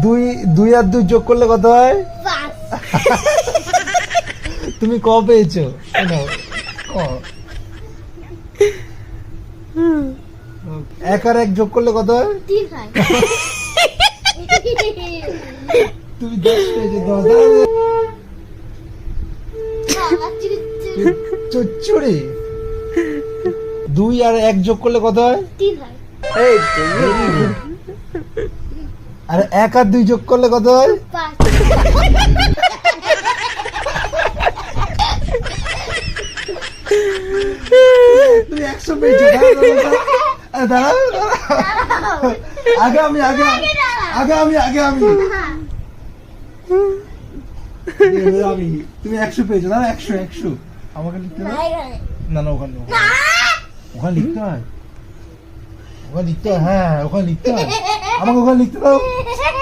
দুই দুই আর দুই যোগ করলে কত হয়? তুমি ক পেয়েছো? নাও, ক। এক আর এক যোগ করলে কত হয়? তুমি 10 পেয়েছো, 10। চচ্চড়ি। 2 আর 1 যোগ করলে কত হয়? এই তো আর 1 আর 2 যোগ করলে কত হয়? তুমি 100 পেয়েছো। দাঁড়াও, আগে আমি তুমি 100 পেয়েছো। দাঁড়া, 100 আমাকে লিখতে দাও। না না, ওখানে লিখতে হয়, ওখানে লিখতে হয়। হ্যাঁ, ওখানে লিখতে হয়, আমাকে ওখানে লিখতে দাও।